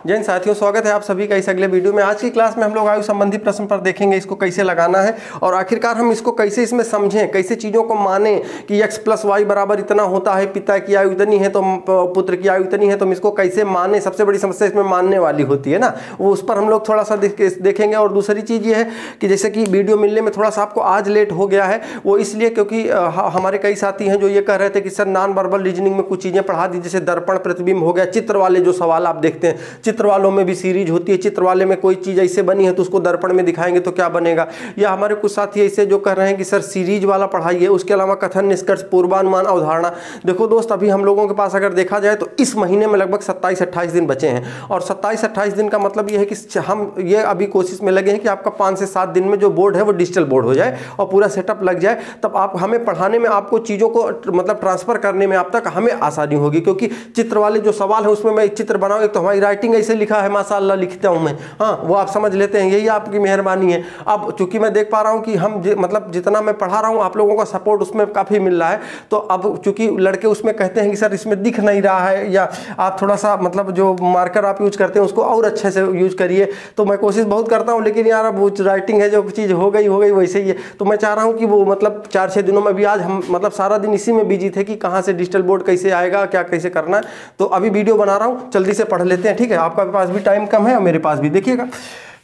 जैन साथियों, स्वागत है आप सभी का इस अगले वीडियो में। आज की क्लास में हम लोग आयु संबंधी प्रश्न पर देखेंगे इसको कैसे लगाना है और आखिरकार हम इसको कैसे इसमें समझें, कैसे चीज़ों को माने कि x + y बराबर इतना होता है, पिता की आयु इतनी है तो पुत्र की आयु इतनी है, तो हम इसको कैसे माने। सबसे बड़ी समस्या इसमें मानने वाली होती है ना, वो उस पर हम लोग थोड़ा सा देखेंगे। और दूसरी चीज़ ये है कि जैसे कि वीडियो मिलने में थोड़ा सा आपको आज लेट हो गया है, वो इसलिए क्योंकि हमारे कई साथी हैं जो ये कह रहे थे कि सर नॉन वर्बल रीजनिंग में कुछ चीज़ें पढ़ा दी, जैसे दर्पण प्रतिबिंब हो गया, चित्र वाले जो सवाल आप देखते हैं, चित्र वालों में भी सीरीज होती है, चित्र वाले में कोई चीज़ ऐसे बनी है तो उसको दर्पण में दिखाएंगे तो क्या बनेगा। या हमारे कुछ साथी ऐसे जो कह रहे हैं कि सर सीरीज वाला पढ़ाइए, उसके अलावा कथन, निष्कर्ष, पूर्वानुमान, अवधारणा। देखो दोस्त, अभी हम लोगों के पास अगर देखा जाए तो इस महीने में लगभग 27-28 दिन बचे हैं, और 27-28 दिन का मतलब ये है कि हम ये अभी कोशिश में लगे हैं कि आपका 5 से 7 दिन में जो बोर्ड है वो डिजिटल बोर्ड हो जाए और पूरा सेटअप लग जाए, तब आप हमें पढ़ाने में, आपको चीज़ों को मतलब ट्रांसफर करने में आप तक हमें आसानी होगी। क्योंकि चित्र वाले जो सवाल है उसमें मैं एक चित्र बनाऊँ, एक तो हमारी राइटिंग ऐसे लिखा है माशाअल्लाह लिखता हूँ मैं, हाँ वो आप समझ लेते हैं, यही आपकी मेहरबानी है। अब चूंकि मैं देख पा रहा हूँ कि हम मतलब जितना मैं पढ़ा रहा हूँ आप लोगों का सपोर्ट उसमें काफ़ी मिल रहा है, तो अब चूंकि लड़के उसमें कहते हैं कि सर इसमें दिख नहीं रहा है, या आप थोड़ा सा मतलब जो मार्कर आप यूज करते हैं उसको और अच्छे से यूज करिए, तो मैं कोशिश बहुत करता हूँ, लेकिन यार अब वो राइटिंग है जो चीज़ हो गई वैसे ही है। तो मैं चाह रहा हूँ कि वो मतलब 4-6 दिनों में भी, आज हम मतलब सारा दिन इसी में बिजी थे कि कहाँ से डिजिटल बोर्ड कैसे आएगा, क्या कैसे करना है, तो अभी वीडियो बना रहा हूँ, जल्दी से पढ़ लेते हैं, ठीक है। आपका पास भी टाइम कम है और मेरे पास भी। देखिएगा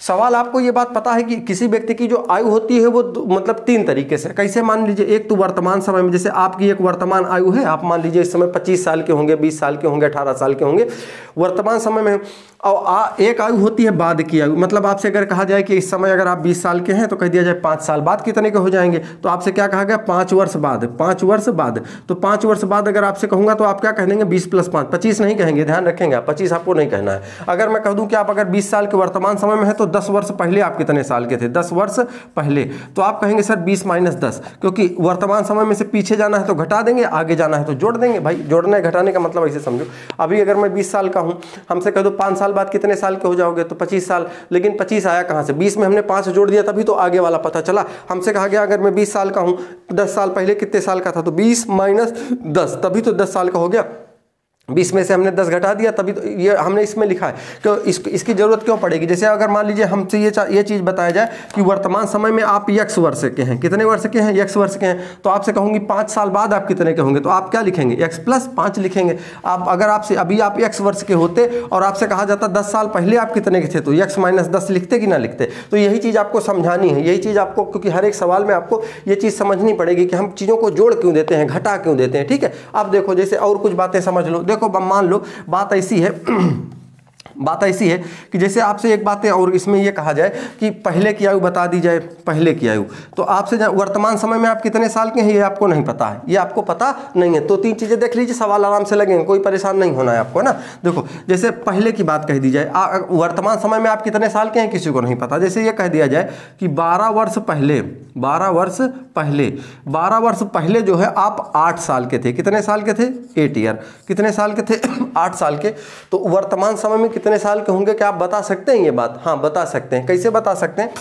सवाल, आपको ये बात पता है कि किसी व्यक्ति की जो आयु होती है वो मतलब 3 तरीके से, कैसे मान लीजिए, एक तो वर्तमान समय में, जैसे आपकी एक वर्तमान आयु है, आप मान लीजिए इस समय 25 साल के होंगे, 20 साल के होंगे, 18 साल के होंगे, वर्तमान समय में। और एक आयु होती है बाद की आयु, मतलब आपसे अगर कहा जाए कि इस समय अगर आप 20 साल के हैं तो कह दिया जाए 5 साल बाद कितने के हो जाएंगे, तो आपसे क्या कहा गया, 5 वर्ष बाद, 5 वर्ष बाद। तो 5 वर्ष बाद अगर आपसे कहूँगा तो आप क्या कह देंगे, 20 + 5, 25 नहीं कहेंगे, ध्यान रखेंगे आप, 25 आपको नहीं कहना है। अगर मैं कह दूँ कि आप अगर 20 साल के वर्तमान समय में है तो 10 वर्ष पहले आप कितने साल के थे, 10 वर्ष पहले, तो आप कहेंगे सर 20 - 10, क्योंकि वर्तमान समय में से पीछे जाना है तो घटा देंगे, आगे जाना है तो जोड़ देंगे। भाई जोड़ने घटाने का मतलब ऐसे समझो, अभी अगर मैं 20 साल का हूं, हमसे कह दो 5 साल बाद कितने साल के हो जाओगे, तो 25 साल, लेकिन 25 आया कहां से, 20 में हमने 5 जोड़ दिया तभी तो आगे वाला पता चला। हमसे कहा गया अगर मैं 20 साल का हूं, 10 साल पहले कितने साल का था, तो 20 - 10, तभी तो 10 साल का हो गया। 20 में से हमने 10 घटा दिया, तभी तो ये हमने इसमें लिखा है। क्यों इसकी जरूरत क्यों पड़ेगी, जैसे अगर मान लीजिए हमसे ये चीज़ बताया जाए कि वर्तमान समय में आप x वर्ष के हैं, कितने वर्ष के हैं, x वर्ष के हैं, तो आपसे कहूँगी 5 साल बाद आप कितने के होंगे, तो आप क्या लिखेंगे, x + 5 लिखेंगे। आप अगर आपसे अभी आप x वर्ष के होते और आपसे कहा जाता 10 साल पहले आप कितने के थे, तो x - 10 लिखते कि ना लिखते। तो यही चीज़ आपको समझानी है, यही चीज़ आपको, क्योंकि हर एक सवाल में आपको ये चीज़ समझनी पड़ेगी कि हम चीज़ों को जोड़ क्यों देते हैं, घटा क्यों देते हैं, ठीक है। अब देखो जैसे और कुछ बातें समझ लो। देखो मान लो बात ऐसी है कि जैसे आपसे एक बात है, और इसमें यह कहा जाए कि पहले की आयु बता दी जाए, पहले की आयु, तो आपसे वर्तमान समय में आप कितने साल के हैं ये आपको नहीं पता है, ये आपको पता नहीं है, तो 3 चीज़ें देख लीजिए, सवाल आराम से लगेंगे, कोई परेशान नहीं होना है आपको ना। देखो जैसे पहले की बात कह दी जाए, वर्तमान समय में आप कितने साल के हैं किसी को नहीं पता, जैसे ये कह दिया जाए कि 12 वर्ष पहले, 12 वर्ष पहले जो है आप 8 साल के थे, कितने साल के थे, 8 ईयर, कितने साल के थे 8 साल के, तो वर्तमान समय में कितने साल के होंगे, क्या आप बता सकते हैं ये बात, हाँ बता सकते हैं। कैसे बता सकते हैं,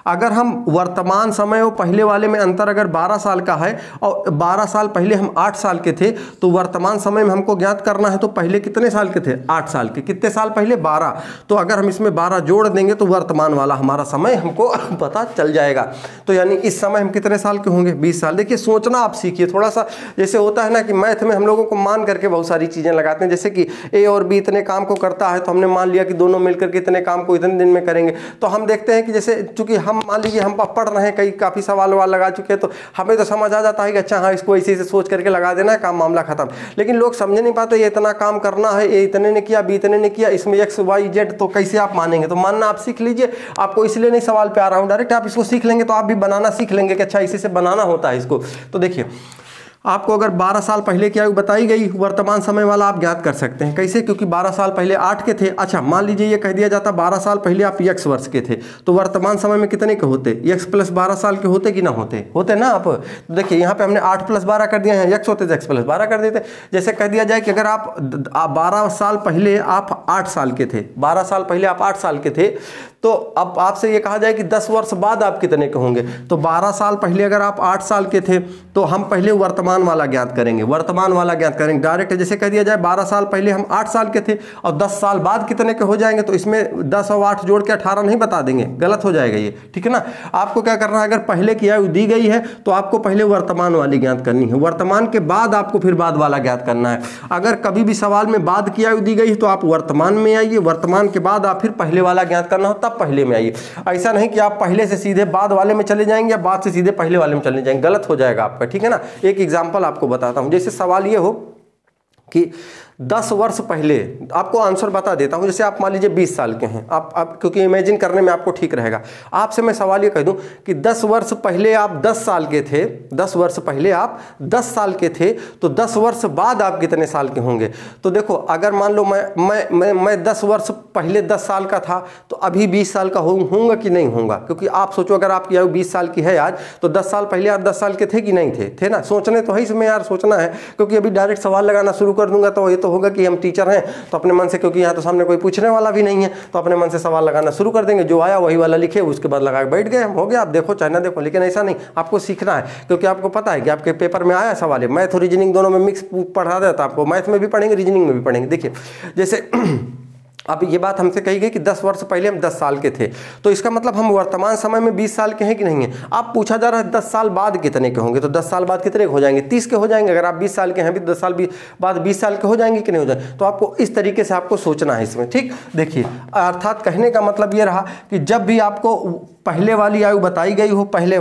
अगर हम वर्तमान समय और पहले वाले में अंतर अगर 12 साल का है और 12 साल पहले हम 8 साल के थे, तो वर्तमान समय में हमको ज्ञात करना है तो पहले कितने साल के थे, 8 साल के, कितने साल पहले, 12, तो अगर हम इसमें 12 जोड़ देंगे तो वर्तमान वाला हमारा समय हमको पता चल जाएगा। तो यानी इस समय हम कितने साल के होंगे, 20 साल। देखिए सोचना आप सीखिए थोड़ा सा, जैसे होता है ना कि मैथ में हम लोगों को मान करके बहुत सारी चीज़ें लगाते हैं, जैसे कि A और B इतने काम को करता है तो हमने मान लिया कि दोनों मिलकर के इतने काम को इतने दिन में करेंगे। तो हम देखते हैं कि जैसे चूंकि हम मान लीजिए हम पढ़ रहे हैं, काफ़ी सवाल लगा चुके हैं, तो हमें तो समझ आ जाता है कि अच्छा हाँ इसको ऐसे सोच करके लगा देना है, काम मामला खत्म। लेकिन लोग समझ नहीं पाते, ये इतना काम करना है, ये इतने ने किया, बी इतने ने किया, इसमें x y z, तो कैसे आप मानेंगे। तो मानना आप सीख लीजिए, आपको इसलिए नहीं सवाल पे आ रहा हूँ, डायरेक्ट आप इसको सीख लेंगे तो आप भी बनाना सीख लेंगे कि अच्छा इसी से बनाना होता है इसको। तो देखिए आपको अगर 12 साल पहले की आयु बताई गई, वर्तमान समय वाला आप ज्ञात कर सकते हैं, कैसे, क्योंकि 12 साल पहले 8 के थे। अच्छा मान लीजिए ये कह दिया जाता 12 साल पहले आप x वर्ष के थे, तो वर्तमान समय में कितने के होते, x + 12 साल के होते कि ना होते, होते ना आप। तो देखिए यहाँ पे हमने 8 + 12 कर दिए हैं, x होते तो x + 12 कर देते। जैसे कह दिया जाए कि अगर आप 12 साल पहले आप 8 साल के थे, 12 साल पहले आप 8 साल के थे, तो अब आपसे ये कहा जाए कि 10 वर्ष बाद आप कितने के होंगे, तो 12 साल पहले अगर आप 8 साल के थे तो हम पहले वर्तमान वाला ज्ञात करेंगे, वर्तमान वाला ज्ञात करेंगे डायरेक्ट। जैसे कह दिया जाए 12 साल पहले हम 8 साल के थे और 10 साल बाद कितने के हो जाएंगे, तो इसमें 10 और 8 जोड़ के 18 नहीं बता देंगे, गलत हो जाएगा ये, ठीक है ना। आपको क्या करना है, अगर पहले की आयु दी गई है तो आपको पहले वर्तमान वाली ज्ञात करनी है, वर्तमान के बाद आपको फिर बाद वाला ज्ञात करना है। अगर कभी भी सवाल में बाद की आयु दी गई है तो आप वर्तमान में आइए, वर्तमान के बाद आप फिर पहले वाला ज्ञात करना हो तब पहले में आइए। ऐसा नहीं कि आप पहले से सीधे बाद वाले में चले जाएंगे या बाद से सीधे पहले वाले में चले जाएंगे, गलत हो जाएगा आपका, ठीक है ना। एक एग्जांपल आपको बताता हूं। जैसे सवाल ये हो कि 10 वर्ष पहले, आपको आंसर बता देता हूं। जैसे आप मान लीजिए 20 साल के हैं, आप क्योंकि इमेजिन करने में आपको ठीक रहेगा, आपसे मैं सवाल ये कह दूं कि 10 वर्ष पहले आप 10 साल के थे, 10 वर्ष पहले आप 10 साल के थे, तो 10 वर्ष बाद आप कितने साल के होंगे। तो देखो, अगर मान लो मैं 10 वर्ष पहले 10 साल का था तो अभी 20 साल का होऊंगा कि नहीं होऊंगा, क्योंकि आप सोचो अगर आपकी आयु 20 साल की है आज, तो 10 साल पहले आप 10 साल के थे कि नहीं थे ना। सोचने तो है इसमें यार, सोचना है, क्योंकि अभी डायरेक्ट सवाल लगाना शुरू कर दूंगा तो ये तो होगा कि हम टीचर हैं तो अपने मन से, क्योंकि यहाँ तो सामने कोई पूछने वाला भी नहीं है, तो अपने मन से सवाल लगाना शुरू कर देंगे, जो आया वही वाला लिखे, उसके बाद लगा के बैठ गए, हो गया, आप देखो चाहे ना देखो। लेकिन ऐसा नहीं, आपको सीखना है, क्योंकि आपको पता है कि आपके पेपर में आया सवाल है, मैथ और रीजनिंग दोनों में मिक्स पढ़ा देता है आपको, मैथ में भी पढ़ेंगे रीजनिंग में भी पढ़ेंगे। देखिए जैसे अब ये बात हमसे कही गई कि 10 वर्ष पहले हम 10 साल के थे, तो इसका मतलब हम वर्तमान समय में 20 साल के हैं कि नहीं है। आप पूछा जा रहा है 10 साल बाद कितने के होंगे, तो 10 साल बाद कितने के हो जाएंगे, 30 के हो जाएंगे। अगर आप 20 साल के हैं भी 10 साल बाद 20 साल के हो जाएंगे कि नहीं हो जाएंगे। तो आपको इस तरीके से आपको सोचना है इसमें, ठीक। देखिए अर्थात कहने का मतलब ये रहा कि जब भी आपको पहले वाली आयु बताई गई हो, पहले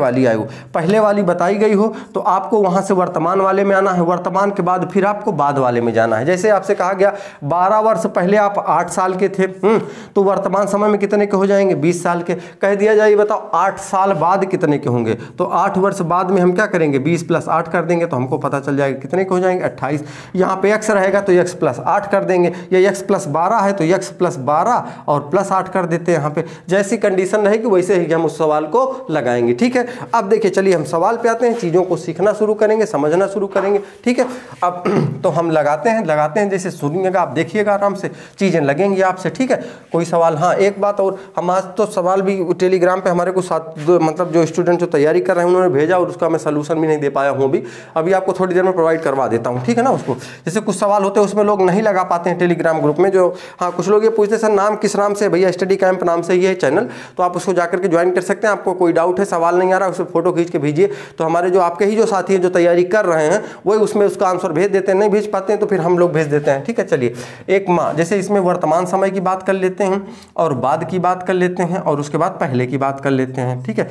वाली बताई गई हो, तो आपको वहां से वर्तमान वाले में आना है, वर्तमान के बाद फिर आपको बाद वाले में जाना है। जैसे आपसे कहा गया 12 वर्ष पहले आप 8 साल के थे, तो वर्तमान समय में कितने के हो जाएंगे, 20 साल के। कह दिया जाए बताओ 8 साल बाद कितने के होंगे, तो 8 वर्ष बाद में हम क्या करेंगे, 20 + 8 कर देंगे, तो हमको पता चल जाएगा कितने के हो जाएंगे, 28। यहाँ पे x रहेगा तो x + 8 कर देंगे, या x + 12 है तो x + 12 और +8 कर देते हैं। यहाँ पे जैसी कंडीशन रहेगी वैसे ही हम उस सवाल को लगाएंगे, ठीक है। अब देखिए चलिए हम सवाल पे आते हैं, चीज़ों को सीखना शुरू करेंगे, समझना शुरू करेंगे, ठीक है। अब तो हम लगाते हैं, जैसे सुनिएगा आप, देखिएगा आराम से, चीज़ें लगेंगी आपसे, ठीक है। कोई सवाल, हाँ एक बात और, हम आज तो सवाल भी टेलीग्राम पे हमारे को साथ मतलब जो स्टूडेंट जो तैयारी कर रहे हैं उन्होंने भेजा और उसका मैं सलूशन भी नहीं दे पाया हूँ अभी आपको थोड़ी देर में प्रोवाइड करवा देता हूँ, ठीक है ना। उसको जैसे कुछ सवाल होते हैं उसमें लोग नहीं लगा पाते हैं टेलीग्राम ग्रुप में, जो हाँ कुछ लोग ये पूछते हैं सर नाम किस नाम से, भैया स्टडी कैंप नाम से ही है चैनल, तो आप उसको जाकर के ज्वाइन कर सकते हैं। आपको कोई डाउट है, सवाल नहीं आ रहा, उसमें फोटो खींच के भेजिए, तो हमारे जो आपके ही जो साथी हैं जो तैयारी कर रहे हैं वही उसमें उसका आंसर भेज देते हैं, नहीं भेज पाते हैं तो फिर हम लोग भेज देते हैं, ठीक है। चलिए एक माँ, जैसे इसमें वर्तमान समय की बात कर लेते हैं और बाद की बात कर लेते हैं और उसके बाद पहले की बात कर लेते हैं, ठीक है।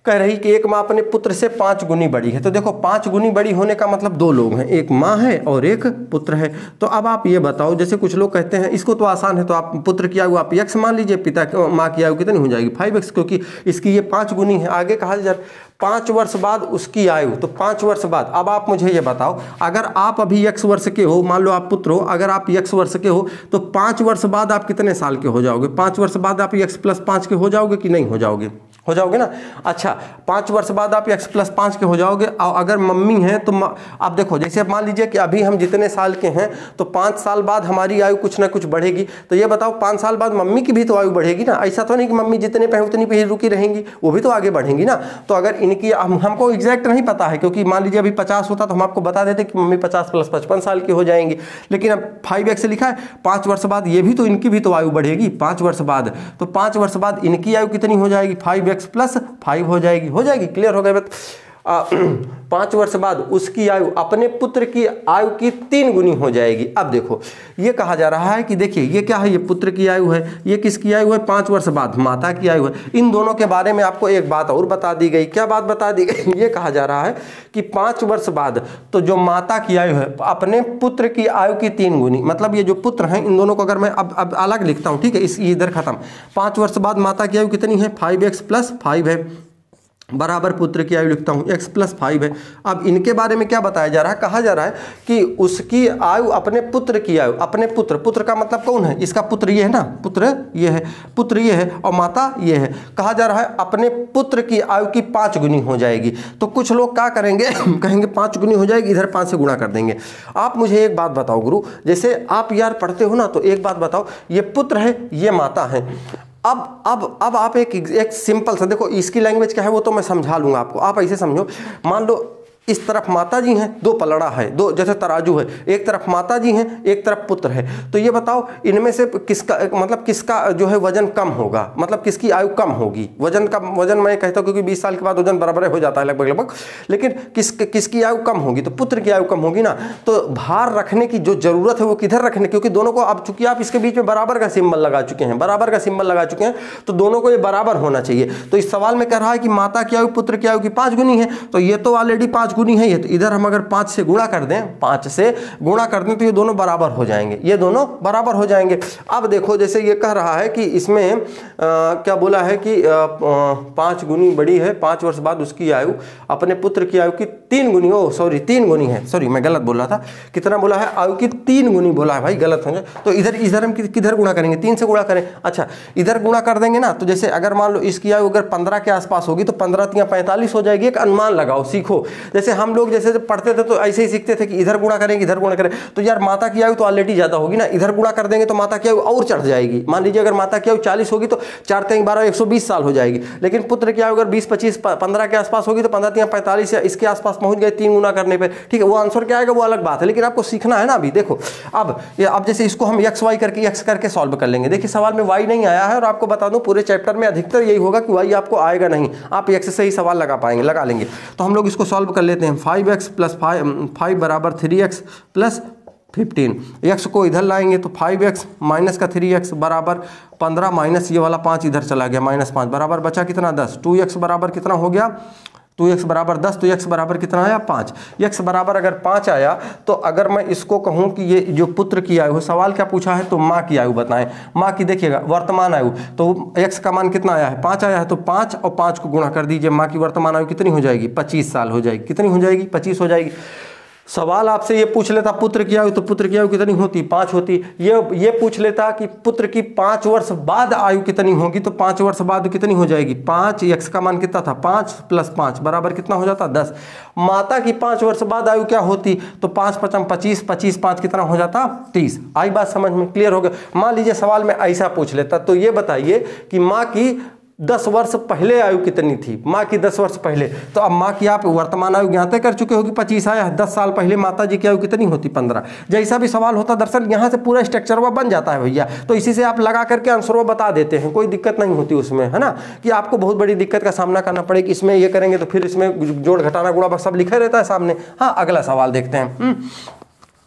कह रही कि एक माँ अपने पुत्र से 5 गुनी बड़ी है, तो देखो 5 गुनी बड़ी होने का मतलब 2 लोग हैं, एक माँ है और एक पुत्र है। तो अब आप ये बताओ, जैसे कुछ लोग कहते हैं इसको तो आसान है, तो आप पुत्र की आयु आप x मान लीजिए, पिता माँ की आयु कितनी हो जाएगी 5x, क्योंकि इसकी ये 5 गुनी है। आगे कहा जाए 5 वर्ष बाद उसकी आयु, तो 5 वर्ष बाद। अब आप मुझे ये बताओ, अगर आप अभी x वर्ष के हो, मान लो आप पुत्र हो, अगर आप x वर्ष के हो तो 5 वर्ष बाद आप कितने साल के हो जाओगे, 5 वर्ष बाद आप x + 5 के हो जाओगे कि नहीं हो जाओगे, हो जाओगे ना। अच्छा 5 वर्ष बाद आप x + 5 के हो जाओगे। और अगर मम्मी हैं तो आप देखो, जैसे आप मान लीजिए कि अभी हम जितने साल के हैं तो 5 साल बाद हमारी आयु कुछ ना कुछ बढ़ेगी, तो ये बताओ 5 साल बाद मम्मी की भी तो आयु बढ़ेगी ना। ऐसा तो नहीं कि मम्मी जितने पे है उतनी पे ही रुकी रहेंगी, वो भी तो आगे बढ़ेंगी ना। तो अगर इनकी हमको एग्जैक्ट नहीं पता है, क्योंकि मान लीजिए अभी 50 होता तो हम आपको बता देते कि मम्मी 50 + 55 साल की हो जाएंगी, लेकिन अब 5x लिखा है, 5 वर्ष बाद ये भी तो, इनकी भी तो आयु बढ़ेगी 5 वर्ष बाद, तो 5 वर्ष बाद इनकी आयु कितनी हो जाएगी, 5x + 5 हो जाएगी। क्लियर हो गया बात। 5 वर्ष बाद उसकी आयु अपने पुत्र की आयु की 3 गुनी हो जाएगी। अब देखो ये कहा जा रहा है कि देखिए ये क्या है, ये पुत्र की आयु है, ये किसकी आयु है, 5 वर्ष बाद माता की आयु है। इन दोनों के बारे में आपको एक बात और बता दी गई। क्या बात बता दी गई, ये कहा जा रहा है कि 5 वर्ष बाद तो जो माता की आयु है अपने पुत्र की आयु की 3 गुनी, मतलब ये जो पुत्र हैं इन दोनों को अगर मैं अब अलग लिखता हूँ, ठीक है, इस इधर खत्म। 5 वर्ष बाद माता की आयु कितनी है, 5x + 5 है, बराबर पुत्र की आयु लिखता हूँ x + 5 है। अब इनके बारे में क्या बताया जा रहा है, कहा जा रहा है कि उसकी आयु अपने पुत्र की आयु, अपने पुत्र का मतलब कौन है, इसका पुत्र ये है ना, पुत्र ये है और माता ये है। कहा जा रहा है अपने पुत्र की आयु की 5 गुनी हो जाएगी। तो कुछ लोग क्या करेंगे कहेंगे 5 गुनी हो जाएगी, इधर 5 से गुणा कर देंगे। आप मुझे एक बात बताओ गुरु, जैसे आप यार पढ़ते हो ना, तो एक बात बताओ, ये पुत्र है ये माता है, अब आप एक सिंपल सा देखो, इसकी लैंग्वेज क्या है वो तो मैं समझा लूंगा आपको। आप ऐसे समझो, मान लो इस तरफ माता जी हैं, दो पलड़ा है, दो जैसे तराजू है, एक तरफ माता जी हैं, एक तरफ पुत्र है। तो ये बताओ इनमें से किसका मतलब किसका जो है वजन कम होगा, मतलब किसकी आयु कम होगी। वजन मैं कहता हूँ क्योंकि 20 साल के बाद वजन बराबर हो जाता है लगभग, लेकिन किसकी आयु कम होगी, तो पुत्र की आयु कम होगी ना। तो भार रखने की जो जरूरत है वो किधर रखने, क्योंकि दोनों को अब चूंकि आप इसके बीच में बराबर का सिंबल लगा चुके हैं, तो दोनों को ये बराबर होना चाहिए। तो इस सवाल में कह रहा है कि माता की आयु पुत्र की आयु की 5 गुनी है, तो ये तो ऑलरेडी 5 गुनी है ये, तो इधर हम अगर 5 से गुणा कर दें तो ये दोनों बराबर हो जाएंगे, अब देखो जैसे ये कह रहा है कि इसमें क्या बोला है कि 5 गुनी बड़ी है, 5 वर्ष बाद उसकी आयु अपने पुत्र की आयु की 3 गुनी, 3 गुनी है, सॉरी मैं गलत बोला था, कितना बोला है, आयु की 3 गुनी बोला है भाई, गलत हो जाए। तो इधर हम किधर गुणा करेंगे, 3 से गुणा करें। अच्छा इधर गुणा कर देंगे ना, तो जैसे अगर मान लो इसकी आयु अगर 15 के आसपास होगी तो 15 × 45 हो जाएगी। एक अनुमान लगाओ, सीखो, जैसे हम लोग जैसे पढ़ते थे तो ऐसे ही सीखते थे कि इधर गुणा करेंगे, इधर गुणा करें, तो यार माता की आयु तो ऑलरेडी ज्यादा होगी ना, इधर गुणा कर देंगे तो माता की आयु और चढ़ जाएगी। मान लीजिए अगर माता की आयु 40 होगी तो 4 × 12 120 साल हो जाएगी, लेकिन पुत्र की आयु अगर 20 25 15 के आसपास होगी तो 15 × 45 या इसके आसपास पहुंच गए 3 गुना करने पर, ठीक है। वो आंसर क्या आएगा वो अलग बात है, लेकिन आपको सीखना है ना। अभी देखो अब जैसे इसको हम x करके सॉल्व कर लेंगे। देखिए सवाल में y नहीं आया है, और आपको बता दूं पूरे चैप्टर में अधिकतर यही होगा कि y आपको आएगा नहीं, आप x से ही सवाल लगा लेंगे। तो हम लोग इसको सॉल्व कर लेते हैं। 5x + 5 बराबर 3x + 15, x को इधर लाएंगे तो 5x माइनस का 3x बराबर 15, माइनस ये वाला 5 इधर चला गया, -5 बराबर बचा कितना 10। 2x बराबर कितना हो गया, 2x बराबर 10, तो x बराबर कितना आया 5। x बराबर अगर 5 आया तो अगर मैं इसको कहूँ कि ये जो पुत्र की आयु है, सवाल क्या पूछा है, तो माँ की आयु बताएं। माँ की देखिएगा वर्तमान आयु, तो x का मान कितना आया है 5 आया है, तो 5 और 5 को गुणा कर दीजिए, माँ की वर्तमान आयु कितनी हो जाएगी 25 साल हो जाएगी। कितनी हो जाएगी 25 हो जाएगी। सवाल आपसे ये पूछ लेता पुत्र की आयु, तो पुत्र की आयु कितनी होती 5 होती। ये पूछ लेता कि पुत्र की 5 वर्ष बाद आयु कितनी होगी, तो 5 वर्ष बाद कितनी हो जाएगी 5। x का मान कितना था 5 + 5 बराबर कितना हो जाता 10। माता की 5 वर्ष बाद आयु क्या होती, तो 5 × 5 = 25, 25 5 कितना हो जाता 30। आई बात समझ में, क्लियर हो गया। मान लीजिए सवाल में ऐसा पूछ लेता, तो ये बताइए कि माँ की 10 वर्ष पहले आयु कितनी थी, माँ की 10 वर्ष पहले। तो अब माँ की आप वर्तमान आयु ज्ञात कर चुके हो कि 25 आया, 10 साल पहले माता जी की आयु कितनी होती 15। जैसा भी सवाल होता दरअसल यहाँ से पूरा स्ट्रक्चर वो बन जाता है भैया, तो इसी से आप लगा करके आंसर वो बता देते हैं, कोई दिक्कत नहीं होती उसमें, है ना। कि आपको बहुत बड़ी दिक्कत का सामना करना पड़े कि इसमें ये करेंगे तो फिर इसमें जोड़ घटाना गुणा सब लिखा रहता है सामने। हाँ अगला सवाल देखते हैं।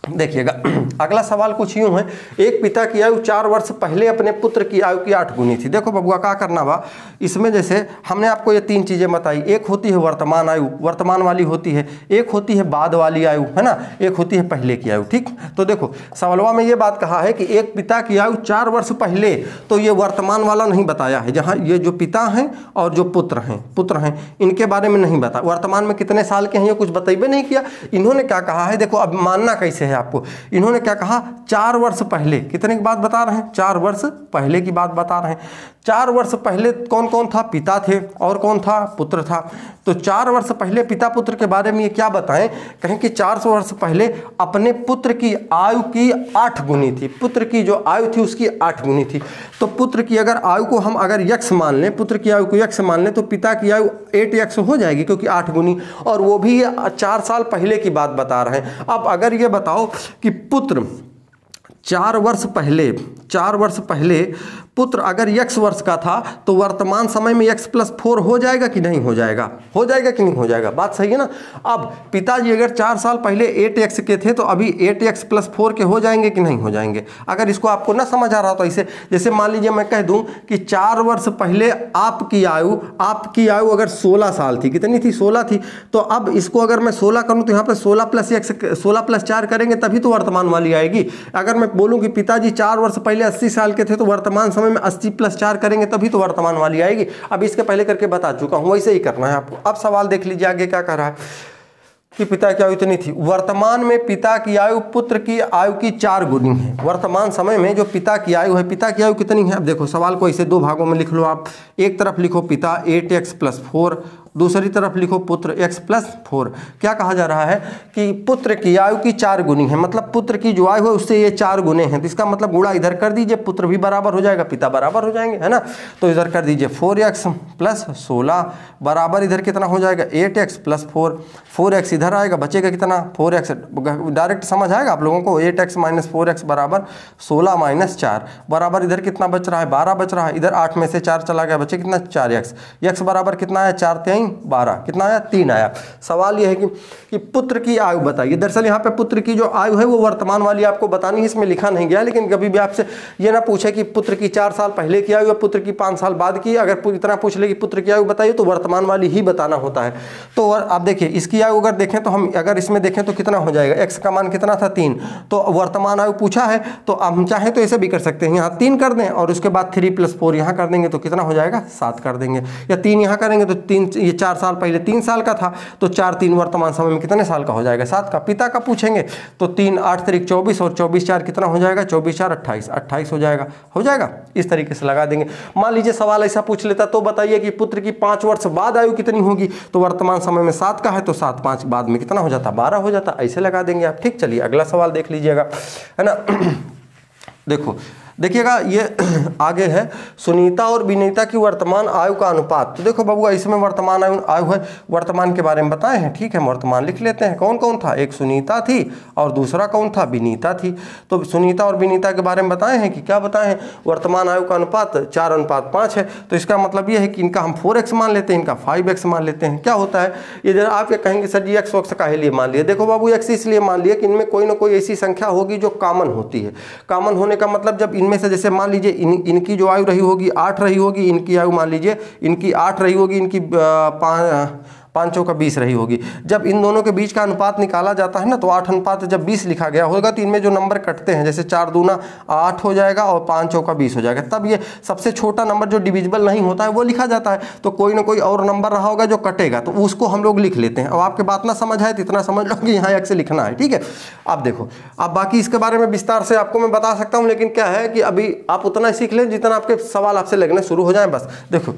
देखिएगा अगला सवाल कुछ यूं है, एक पिता की आयु 4 वर्ष पहले अपने पुत्र की आयु की 8 गुनी थी। देखो बबुआ क्या करना बा, इसमें जैसे हमने आपको ये 3 चीजें बताई, एक होती है वर्तमान आयु, वर्तमान वाली होती है, एक होती है बाद वाली आयु, है ना, एक होती है पहले की आयु, ठीक। तो देखो सवालवा में ये बात कहा है कि एक पिता की आयु 4 वर्ष पहले, तो ये वर्तमान वाला नहीं बताया है, जहाँ ये जो पिता हैं और जो पुत्र हैं इनके बारे में नहीं बताया, वर्तमान में कितने साल के हैं ये कुछ बताइए नहीं किया। इन्होंने क्या कहा है, देखो अब मानना कैसे है आपको, इन्होंने क्या कहा 4 वर्ष पहले, कितने की बात बता रहे हैं 4 वर्ष पहले की बात बता रहे हैं। 4 वर्ष पहले कौन कौन था, पिता थे और कौन था, पुत्र था। तो 4 वर्ष पहले पिता पुत्र के बारे में ये क्या बताएं, कहें कि 400 वर्ष पहले अपने पुत्र की आयु की 8 गुनी थी, पुत्र की जो आयु थी उसकी 8 गुनी थी। तो पुत्र की अगर आयु को हम अगर x मान लें, पुत्र की आयु को x मान लें, तो पिता की आयु 8x हो जाएगी क्योंकि 8 गुनी, और वो भी 4 साल पहले की बात बता रहे हैं। अब अगर ये बताओ कि पुत्र 4 वर्ष पहले पुत्र अगर x वर्ष का था तो वर्तमान समय में x + 4 हो जाएगा कि नहीं हो जाएगा, हो जाएगा कि नहीं हो जाएगा, बात सही है ना। अब पिताजी अगर 4 साल पहले 8x के थे तो अभी 8x + 4 के हो जाएंगे कि नहीं हो जाएंगे। अगर इसको आपको ना समझ आ रहा तो ऐसे, जैसे मान लीजिए मैं कह दूं कि 4 वर्ष पहले आपकी आयु अगर 16 साल थी, कितनी थी 16 थी, तो अब इसको अगर मैं 16 करूं तो यहाँ पर 16 + 4 करेंगे तभी तो वर्तमान वाली आएगी। अगर मैं बोलूं कि पिताजी 4 वर्ष पहले 80 साल के थे तो वर्तमान समय में 80 + 4 करेंगे तभी तो वर्तमान वाली आएगी। अब इसके पहले करके बता चुका हूं, वैसे ही करना है आपको। अब सवाल देख लीजिए आगे क्या कह रहा है कि पिता की आयु इतनी थी, वर्तमान में पिता की आयु पुत्र की आयु की 4 गुनी है। वर्तमान समय में जो पिता की आयु है, पिता की आयु कितनी है, अब देखो सवाल को ऐसे 2 भागों में लिख लो आप। एक तरफ लिखो पिता 8x + 4 दूसरी तरफ लिखो पुत्र x प्लस 4। क्या कहा जा रहा है कि पुत्र की आयु की 4 गुनी है, मतलब पुत्र की जो आयु है उससे ये 4 गुने हैं, तो इसका मतलब गुणा इधर कर दीजिए, पुत्र भी बराबर हो जाएगा, पिता बराबर हो जाएंगे, है ना। तो इधर कर दीजिए 4x प्लस 16 बराबर इधर कितना हो जाएगा 8x प्लस 4। 4x इधर आएगा, बचेगा कितना 4x, डायरेक्ट समझ आएगा आप लोगों को। 8x माइनस 4x बराबर 16 माइनस 4 बराबर इधर कितना बच रहा है 12 बच रहा है। इधर 8 में से 4 चला गया, बचे कितना 4x। x बराबर कितना आया 4 3 12, कितना आया 3 आया। सवाल यह है कि पुत्र की आयु बताइए। दरअसल यहाँ पे पुत्र की जो आयु है वो वर्तमान वाली आपको बतानी है, इसमें लिखा नहीं गया, लेकिन कभी भी आपसे ये ना पूछे कि पुत्र की 4 साल पहले की आयु या पुत्र की 5 साल बाद की, अगर इतना पूछ ले कि पुत्र की आयु बताइए तो वर्तमान वाली ही बताना होता है। तो आप देखिए इसकी आयु अगर देखें तो हम अगर इसमें देखें तो कितना हो जाएगा, x का मान कितना था 3, तो वर्तमान आयु पूछा है तो हम चाहें तो ऐसे भी कर सकते हैं, यहाँ 3 कर दें और उसके बाद 3 + 4 यहाँ कर देंगे तो कितना हो जाएगा 7 कर देंगे, या 3 यहाँ करेंगे तो 3, ये 4 साल पहले 3 साल का था तो 4 3 वर्तमान समय में कितने साल का हो जाएगा 7 का। पिता का पूछेंगे तो 3 8 3 24 और 24 4 कितना हो जाएगा 24 4 28, 28 हो जाएगा। इस तरीके से लगा देंगे। मान लीजिए सवाल ऐसा पूछ लेता तो बताइए कि पुत्र की 5 वर्ष बाद आयु कितनी होगी, तो वर्तमान समय में 7 का है तो 7 5 बाद में कितना हो जाता 12 हो जाता, ऐसे लगा देंगे आप। ठीक, चलिए अगला सवाल देख लीजिएगा, है ना। देखिएगा ये आगे है सुनीता और विनीता की वर्तमान आयु का अनुपात। तो देखो बाबू इसमें वर्तमान आयु है, वर्तमान के बारे में बताए हैं, ठीक है, वर्तमान लिख लेते हैं। कौन कौन था, एक सुनीता थी और दूसरा कौन था विनीता थी। तो सुनीता और विनीता के बारे में बताए हैं कि क्या बताए हैं, वर्तमान आयु का अनुपात 4:5 है। तो इसका मतलब ये है कि इनका हम 4x मान लेते हैं, इनका 5x मान लेते हैं। क्या होता है ये जरा आप ये कहेंगे सर जी x काहे लिए मान लिए। देखो बाबू x इसलिए मान लिया कि इनमें कोई ना कोई ऐसी संख्या होगी जो कॉमन होती है। कॉमन होने का मतलब जब इनमें से जैसे मान लीजिए इनकी जो आयु रही होगी 8 रही होगी, इनकी आयु मान लीजिए इनकी 8 रही होगी, इनकी 5 चौका 20 रही होगी। जब इन दोनों के बीच का अनुपात निकाला जाता है ना तो 8 जब 20 लिखा गया होगा तो इनमें जो नंबर कटते हैं जैसे 4 दूना 8 हो जाएगा और 5 चौका 20 हो जाएगा, तब ये सबसे छोटा नंबर जो डिविजिबल नहीं होता है वो लिखा जाता है। तो कोई ना कोई और नंबर रहा होगा जो कटेगा तो उसको हम लोग लिख लेते हैं। अब आपके बात ना समझ आए तो इतना समझ लो कि यहाँ एक से लिखना है, ठीक है। अब देखो अब बाकी इसके बारे में विस्तार से आपको मैं बता सकता हूँ, लेकिन क्या है कि अभी आप उतना ही सीख लें जितना आपके सवाल आपसे लगने शुरू हो जाए बस। देखो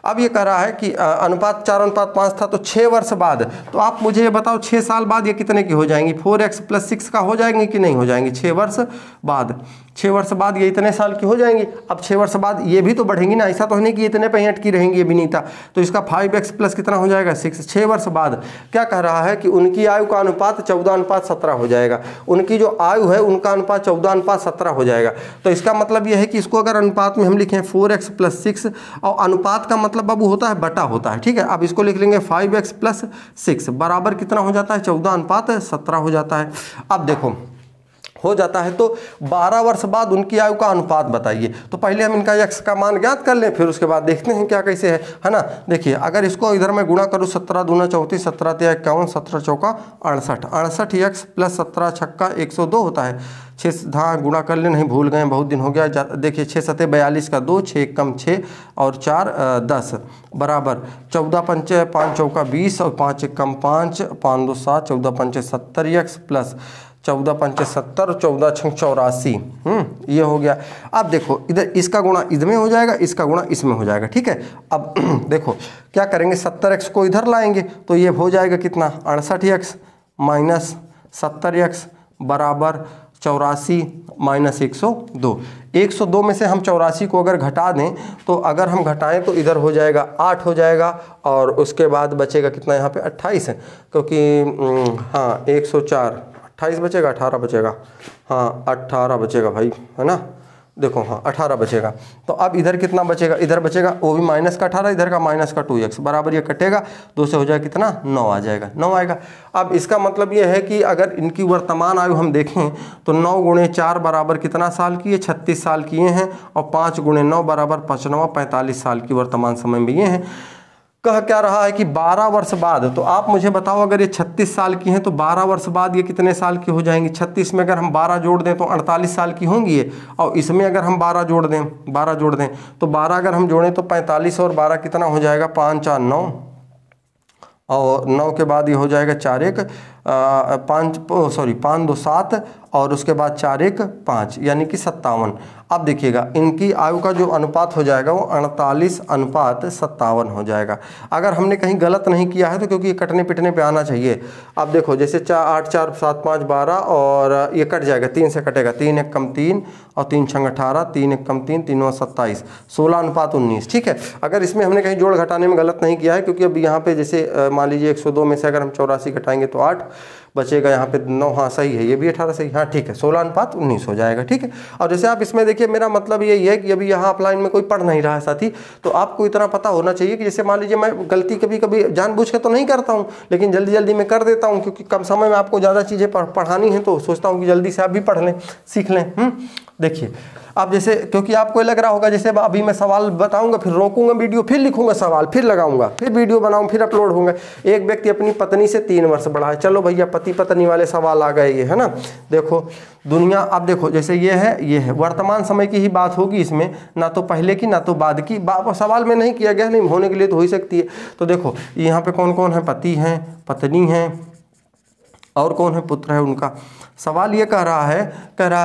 अब ये कह रहा है कि अनुपात 4:5 था तो 6 वर्ष बाद, तो आप मुझे ये बताओ 6 साल बाद ये कितने की हो जाएंगी, 4x + 6 का हो जाएंगी कि नहीं हो जाएंगी। 6 वर्ष बाद ये इतने साल की हो जाएंगी। अब 6 वर्ष बाद ये भी तो बढ़ेंगी ना, ऐसा तो नहीं कि इतने पे अटकी रहेंगी ये विनीता। तो इसका 5x प्लस कितना हो जाएगा 6। 6 वर्ष बाद क्या कह रहा है कि उनकी आयु का अनुपात 14:17 हो जाएगा। उनकी जो आयु है उनका अनुपात 14:17 हो जाएगा। तो इसका मतलब यह है कि इसको अगर अनुपात में हम लिखें 4x + 6, और अनुपात का मतलब बाबू होता है बटा होता है, ठीक है। अब इसको लिख लेंगे 5x + 6 बराबर कितना हो जाता है 14:17 हो जाता है। अब देखो हो जाता है तो 12 वर्ष बाद उनकी आयु का अनुपात बताइए। तो पहले हम इनका x का मान ज्ञात कर लें, फिर उसके बाद देखते हैं क्या कैसे है ना। देखिए अगर इसको इधर मैं गुणा करूँ 17 दूना 34, 17 तिया 51, 17 चौका 68, 68x + 17 छक्का 102 होता है। 6 हाँ गुणा कर ले, नहीं भूल गए बहुत दिन हो गया। देखिए 6 7 42 का 2, 6 कम 6 और 4 10 बराबर 14 पंचे 5 चौका 20 और 5 कम 5 5 2 7 14 पंचे 70x प्लस 14 पंचे 70 14 छंग 84। ये हो गया। अब देखो इधर इसका गुणा इसमें हो जाएगा, इसका गुणा इसमें हो जाएगा, ठीक है। अब देखो क्या करेंगे 70x को इधर लाएंगे तो ये हो जाएगा कितना 68x माइनस 70x बराबर 84 माइनस 102। 102 में से हम 84 को अगर घटा दें तो अगर हम घटाएं तो इधर हो जाएगा 8 हो जाएगा और उसके बाद बचेगा कितना यहाँ पे 28 है, क्योंकि हाँ 104 28 बचेगा 18 बचेगा, हाँ 18 बचेगा भाई, है ना। देखो हाँ 18 बचेगा। तो अब इधर कितना बचेगा, इधर बचेगा वो भी माइनस का 18, इधर का माइनस का 2x बराबर ये कटेगा 2 से हो जाएगा कितना 9 आ जाएगा, 9 आएगा। अब इसका मतलब ये है कि अगर इनकी वर्तमान आयु हम देखें तो 9 × 4 बराबर कितना साल की है 36 साल किए हैं, और 5 × 9 बराबर 5 45 साल की वर्तमान समय में ये हैं। कह क्या रहा है कि 12 वर्ष बाद, तो आप मुझे बताओ अगर ये 36 साल की हैं तो 12 वर्ष बाद ये कितने साल की हो जाएंगी। 36 में अगर हम 12 जोड़ दें तो 48 साल की होंगी ये, और इसमें अगर हम 12 जोड़ दें तो 12 अगर हम जोड़ें तो 45 और 12 कितना हो जाएगा 5 4 9, और 9 के बाद ये हो जाएगा 4 1 5 2 7 और उसके बाद 4 1 5 यानी कि 57। अब देखिएगा इनकी आयु का जो अनुपात हो जाएगा वो 48:57 हो जाएगा। अगर हमने कहीं गलत नहीं किया है तो क्योंकि ये कटने पिटने पे आना चाहिए। अब देखो जैसे 8 4 7 5 12 और ये कट जाएगा, 3 से कटेगा, 3 1 कम 3 और 3 6 18, 3 1 कम 3, 3 9 27, 16:19। ठीक है, अगर इसमें हमने कहीं जोड़ घटाने में गलत नहीं किया है, क्योंकि अब यहाँ पे जैसे मान लीजिए 102 में से अगर हम 84 घटाएंगे तो 8 बचेगा, यहाँ पे 9, हाँ सही है, ये भी 18 सही, हाँ ठीक है, 16:19 हो जाएगा। ठीक है, और जैसे आप इसमें देखिए मेरा मतलब यही है कि अभी यहाँ अपलाइन में कोई पढ़ नहीं रहा है साथी, तो आपको इतना पता होना चाहिए कि जैसे मान लीजिए मैं गलती कभी कभी जानबूझ के तो नहीं करता हूँ, लेकिन जल्दी जल्दी में कर देता हूँ, क्योंकि कम समय में आपको ज़्यादा चीज़ें पढ़ानी है, तो सोचता हूँ कि जल्दी से आप भी पढ़ लें, सीख लें। देखिए अब जैसे, क्योंकि आपको लग रहा होगा जैसे अभी मैं सवाल बताऊंगा, फिर रोकूंगा वीडियो, फिर लिखूंगा सवाल, फिर लगाऊंगा, फिर वीडियो बनाऊं, फिर अपलोड होंगे। एक व्यक्ति अपनी पत्नी से 3 वर्ष बड़ा है। चलो भैया पति पत्नी वाले सवाल आ गए, ये है ना। देखो दुनिया, अब देखो जैसे ये है वर्तमान समय की ही बात होगी इसमें, ना तो पहले की ना तो बाद की। सवाल में नहीं किया गया, नहीं होने के लिए तो हो ही सकती है। तो देखो यहाँ पे कौन कौन है, पति हैं, पत्नी हैं, और कौन है, पुत्र है उनका। सवाल ये कह रहा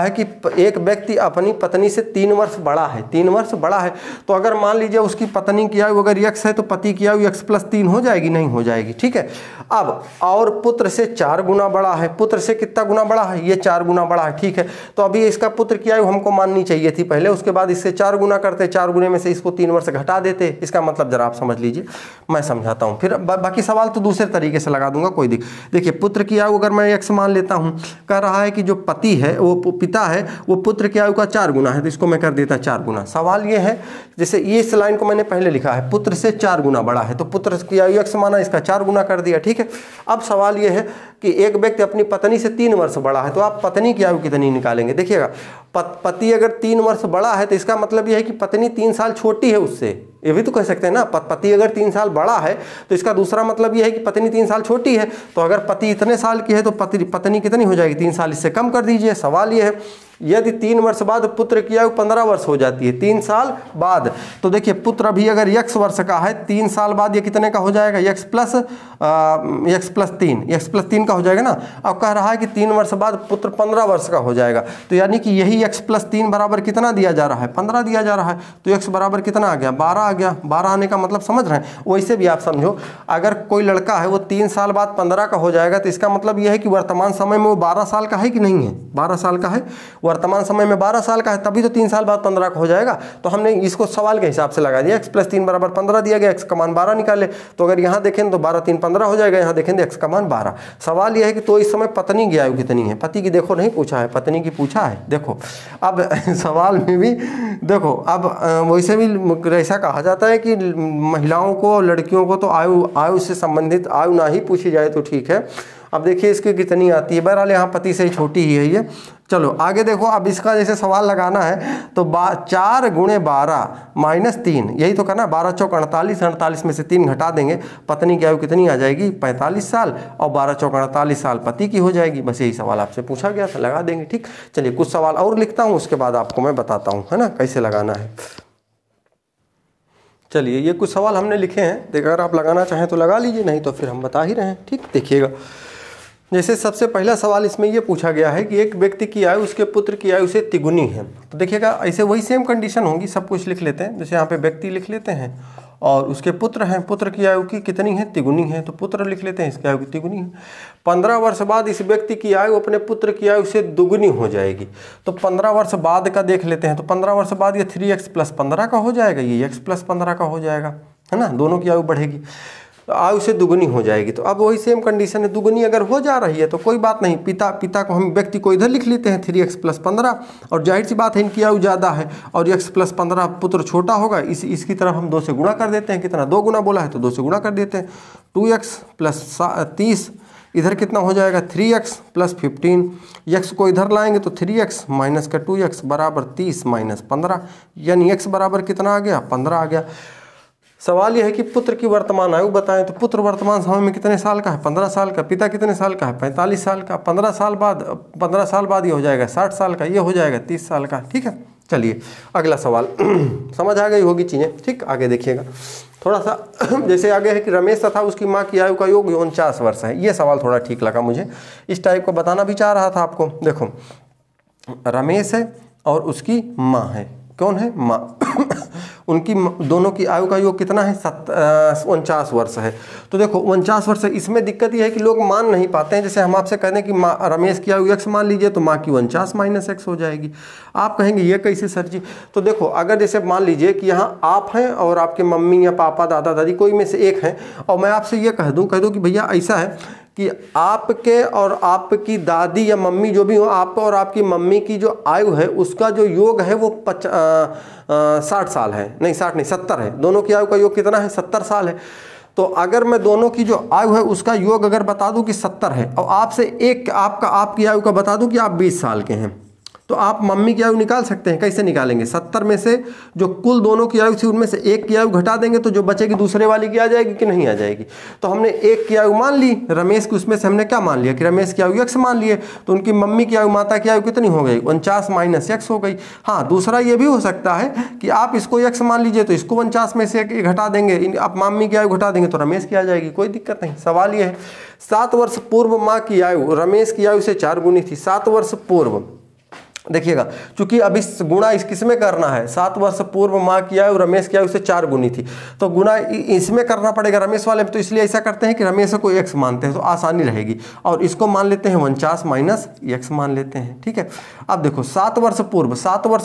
है कि एक व्यक्ति अपनी पत्नी से 3 वर्ष बड़ा है, 3 वर्ष बड़ा है। तो अगर मान लीजिए उसकी पत्नी की आयु अगर x है तो पति की आयु x+3 हो जाएगी, नहीं हो जाएगी। ठीक है, अब और पुत्र से 4 गुना बड़ा है। पुत्र से कितना गुना बड़ा है, ये 4 गुना बड़ा है। ठीक है, तो अभी इसका पुत्र की आयु हमको माननी चाहिए थी पहले, उसके बाद इससे 4 गुना करते, 4 गुने में से इसको 3 वर्ष घटा देते। इसका मतलब जरा आप समझ लीजिए, मैं समझाता हूँ, फिर बाकी सवाल तो दूसरे तरीके से लगा दूंगा, कोई देखिए पुत्र की आयु अगर मैं x मान लेता हूँ, कह रहा है कि जो पति है, वो पिता है, वो पुत्र की आयु का 4 गुना है, तो इसको मैं कर देता 4 गुना। सवाल ये है, जैसे ये इस लाइन को मैंने पहले लिखा है, पुत्र से 4 गुना बड़ा है, तो पुत्र की आयु x माना, इसका 4 गुना कर दिया। ठीक है, अब सवाल ये है कि एक व्यक्ति अपनी पत्नी से 3 वर्ष बड़ा है, तो आप पत्नी की आयु कितनी निकालेंगे। देखिएगा पति अगर 3 वर्ष बड़ा है तो इसका मतलब यह है कि पत्नी 3 साल छोटी है उससे, ये भी तो कह सकते हैं ना। पति अगर 3 साल बड़ा है तो इसका दूसरा मतलब यह है कि पत्नी 3 साल छोटी है। तो अगर पति इतने साल की है तो पत्नी कितनी हो जाएगी, 3 साल, इससे कम कर दीजिए। सवाल यह है यदि 3 वर्ष बाद पुत्र की आयु 15 वर्ष हो जाती है, 3 साल बाद, तो देखिए पुत्र अभी अगर x वर्ष का है, 3 साल बाद ये कितने का हो जाएगा, x+3 का हो जाएगा ना। अब कह रहा है कि 3 वर्ष बाद पुत्र 15 वर्ष का हो जाएगा, तो यानी कि यही x+3 बराबर कितना दिया जा रहा है, 15 दिया जा रहा है। तो x बराबर कितना आ गया, 12 आ गया। 12 आने का मतलब समझ रहे हैं। वैसे भी आप समझो, अगर कोई लड़का है वो 3 साल बाद 15 का हो जाएगा, तो इसका मतलब यह है कि वर्तमान समय में वो 12 साल का है कि नहीं है, 12 साल का है, वर्तमान समय में 12 साल का है, तभी तो 3 साल बाद 15 का हो जाएगा। तो हमने इसको सवाल के हिसाब से लगा दिया, x+3 बराबर 15 दिया गया, x का मान 12 निकाले। तो अगर यहाँ देखें तो 12 3 15 हो जाएगा, यहाँ देखें तो x का मान 12। सवाल यह है कि तो इस समय पत्नी की आयु कितनी है, पति की देखो नहीं पूछा है, पत्नी की पूछा है। देखो अब सवाल में भी देखो, अब वैसे भी ऐसा कहा जाता है कि महिलाओं को, लड़कियों को तो आयु से संबंधित आयु ना ही पूछी जाए तो ठीक है। अब देखिए इसकी कितनी आती है, बहरहाल यहाँ पति से ही छोटी ही है ये। चलो आगे देखो, अब इसका जैसे सवाल लगाना है तो 4 गुणे 12 माइनस 3, यही तो करना, 12 चौक 48, 48 में से 3 घटा देंगे, पत्नी की आयु कितनी आ जाएगी, 45 साल, और 12 चौक 48 साल पति की हो जाएगी। बस यही सवाल आपसे पूछा गया था, लगा देंगे। ठीक, चलिए कुछ सवाल और लिखता हूँ, उसके बाद आपको मैं बताता हूँ, है ना, कैसे लगाना है। चलिए ये कुछ सवाल हमने लिखे हैं, अगर आप लगाना चाहें तो लगा लीजिए, नहीं तो फिर हम बता ही रहे हैं। ठीक, देखिएगा जैसे सबसे पहला सवाल इसमें यह पूछा गया है कि एक व्यक्ति की आयु उसके पुत्र की आयु से तिगुनी है। तो देखिएगा ऐसे वही सेम कंडीशन होगी, सब कुछ लिख लेते हैं। जैसे यहाँ पे व्यक्ति लिख लेते हैं और उसके पुत्र हैं, पुत्र की आयु की कितनी है, तिगुनी है, तो पुत्र लिख लेते हैं, इसकी आयु की तिगुनी है। 15 वर्ष बाद इस व्यक्ति की आयु अपने पुत्र की आयु से दुगुनी हो जाएगी। तो 15 वर्ष बाद का देख लेते हैं, तो 15 वर्ष बाद ये 3x + 15 का हो जाएगा, ये x + 15 का हो जाएगा, है ना, दोनों की आयु बढ़ेगी, तो आयु से दुगुनी हो जाएगी। तो अब वही सेम कंडीशन है, दुगुनी अगर हो जा रही है तो कोई बात नहीं, पिता को हम व्यक्ति को इधर लिख लेते हैं 3x + 15, और जाहिर सी बात है इनकी आयु ज़्यादा है और x + 15 पुत्र छोटा होगा, इसकी तरफ हम 2 से गुणा कर देते हैं। कितना, 2 गुना बोला है तो 2 से गुणा कर देते हैं। 2x + 30, इधर कितना हो जाएगा, 3x + 15, x को इधर लाएंगे तो 3x माइनस का 2x बराबर 30 - 15, यानी x बराबर कितना आ गया, 15 आ गया। सवाल यह है कि पुत्र की वर्तमान आयु बताएं, तो पुत्र वर्तमान समय में कितने साल का है, 15 साल का। पिता कितने साल का है, 45 साल का। 15 साल बाद ये हो जाएगा 60 साल का, ये हो जाएगा 30 साल का। ठीक है, चलिए अगला सवाल समझ आ गई होगी चीज़ें। ठीक, आगे देखिएगा थोड़ा सा। जैसे आगे है कि रमेश तथा उसकी माँ की आयु का योग 49 वर्ष है। ये सवाल थोड़ा ठीक लगा मुझे, इस टाइप को बताना भी चाह रहा था आपको। देखो रमेश है और उसकी माँ है। कौन है? माँ। उनकी दोनों की आयु का योग कितना है? 49 वर्ष है। तो देखो 49 वर्ष है। इसमें दिक्कत यह है कि लोग मान नहीं पाते हैं। जैसे हम आपसे कह दें कि रमेश की आयु x मान लीजिए, तो माँ की 49 माइनस x हो जाएगी। आप कहेंगे ये कैसे सर जी? तो देखो, अगर जैसे मान लीजिए कि यहाँ आप हैं और आपके मम्मी या पापा दादा दादी कोई में से एक हैं, और मैं आपसे ये कह दूँ कि भैया ऐसा है कि आपके और आपकी दादी या मम्मी जो भी हो, आपको और आपकी मम्मी की जो आयु है उसका जो योग है वो 60 साल है। नहीं 60 नहीं 70 है। दोनों की आयु का योग कितना है? 70 साल है। तो अगर मैं दोनों की जो आयु है उसका योग अगर बता दूं कि 70 है, और आपसे एक आपकी आयु का बता दूं कि आप 20 साल के हैं, तो आप मम्मी की आयु निकाल सकते हैं। कैसे निकालेंगे? 70 में से जो कुल दोनों की आयु थी उनमें से एक की आयु घटा देंगे, तो जो बचेगी दूसरे वाली की आ जाएगी कि नहीं आ जाएगी? तो हमने एक की आयु मान ली रमेश की, उसमें से हमने क्या मान लिया कि रमेश की आयु x मान लिए, तो उनकी मम्मी की आयु, माता की आयु कितनी हो गई? 49 माइनस x हो गई। हाँ, दूसरा ये भी हो सकता है कि आप इसको x मान लीजिए तो इसको 49 में से घटा देंगे, आप मम्मी की आयु घटा देंगे तो रमेश की आ जाएगी, कोई दिक्कत नहीं। सवाल ये है 7 वर्ष पूर्व माँ की आयु रमेश की आयु से 4 गुनी थी। 7 वर्ष पूर्व देखिएगा, चूंकि अब इस गुणा इस किसमें करना है? 7 वर्ष पूर्व माँ की आयु रमेश की आयु से 4 गुनी थी, तो गुणा इसमें करना पड़ेगा रमेश वाले में। तो इसलिए ऐसा करते हैं कि रमेश को x मानते हैं तो आसानी रहेगी, और इसको मान लेते हैं 49 माइनस x मान लेते हैं। ठीक है, अब देखो 7 वर्ष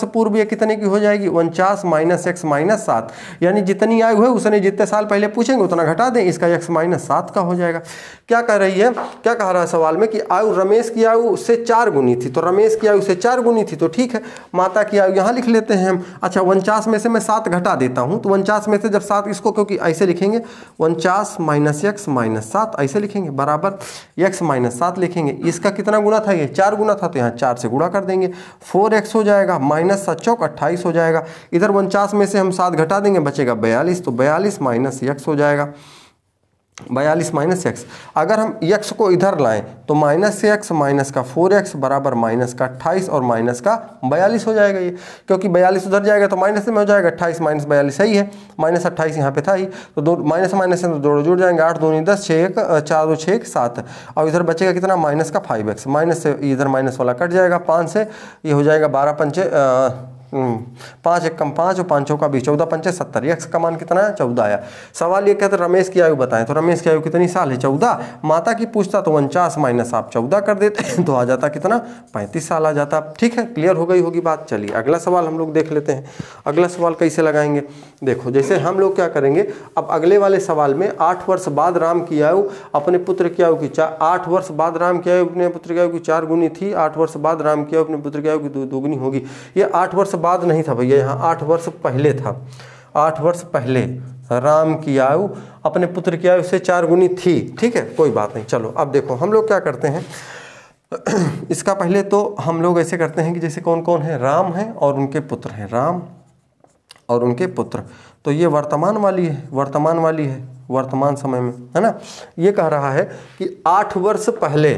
पूर्व ये कितने की हो जाएगी? 49 माइनस x माइनस 7, यानी जितनी आयु है उसने जितने साल पहले पूछेंगे उतना घटा दें, इसका x माइनस 7 का हो जाएगा। क्या कह रही है, क्या कह रहा है सवाल में कि आयु रमेश की आयु से 4 गुनी थी, तो रमेश की आयु से 4 गुनी थी, तो ठीक है, माता की आयु यहाँ लिख लेते हैं हम। अच्छा, 49 में से मैं 7 घटा देता हूँ, तो 49 में से जब 7, इसको क्योंकि ऐसे लिखेंगे 49 माइनस x माइनस 7 ऐसे लिखेंगे, बराबर x माइनस 7 लिखेंगे। इसका कितना गुना था? ये 4 गुना था, तो यहाँ 4 से गुणा कर देंगे, 4x हो जाएगा, माइनस 7 चौक 28 हो जाएगा। इधर 49 में से हम 7 घटा देंगे, बचेगा 42, तो 42 माइनस x हो जाएगा, 42 माइनस एक्स। अगर हम x को इधर लाएं तो माइनस से x माइनस का 4x बराबर माइनस का 28 और माइनस का 42 हो जाएगा ये, क्योंकि 42 उधर जाएगा तो माइनस में हो जाएगा, 28 माइनस 42 सही है, माइनस 28 यहाँ पे था ही, तो दो माइनस माइनस से तो दो जुड़ जाएंगे, 8 दूनी 10, 6 1 4 2 6 7, और इधर बचेगा कितना? माइनस का 5x, माइनस से इधर माइनस वाला कट जाएगा, 5 से ये हो जाएगा 12 पंचे 5 1 कम 5 और 5 का भी 14 पंचे 70, x का मान कितना है? 14 आया। सवाल ये कहते हैं रमेश की आयु बताएं, तो रमेश की आयु कितनी साल है? 14। माता की पूछता तो 49 माइनस आप 14 कर देते तो आ जाता कितना? 35 साल आ जाता। ठीक है, क्लियर हो गई होगी बात। चलिए अगला सवाल हम लोग देख लेते हैं। अगला सवाल कैसे लगाएंगे? देखो, जैसे हम लोग क्या करेंगे, अब अगले वाले सवाल में 8 वर्ष बाद राम की आयु अपने पुत्र की आयु की 8 वर्ष बाद राम की आयु अपने पुत्र की आयु की 4 गुनी थी, 8 वर्ष बाद राम की आयु अपने पुत्र की आयु की 2 गुनी होगी। ये 8 वर्ष बाद नहीं था भैया, यहाँ 8 वर्ष पहले था। 8 वर्ष पहले राम की आयु अपने पुत्र की आयु से 4 गुनी थी। ठीक है, कोई बात नहीं। चलो अब देखो हम लोग क्या करते हैं, इसका पहले तो हम लोग ऐसे करते हैं कि जैसे कौन कौन है, राम है और उनके पुत्र हैं, राम और उनके पुत्र, तो ये वर्तमान वाली है, वर्तमान वाली है, वर्तमान समय में है ना। ये कह रहा है कि 8 वर्ष पहले,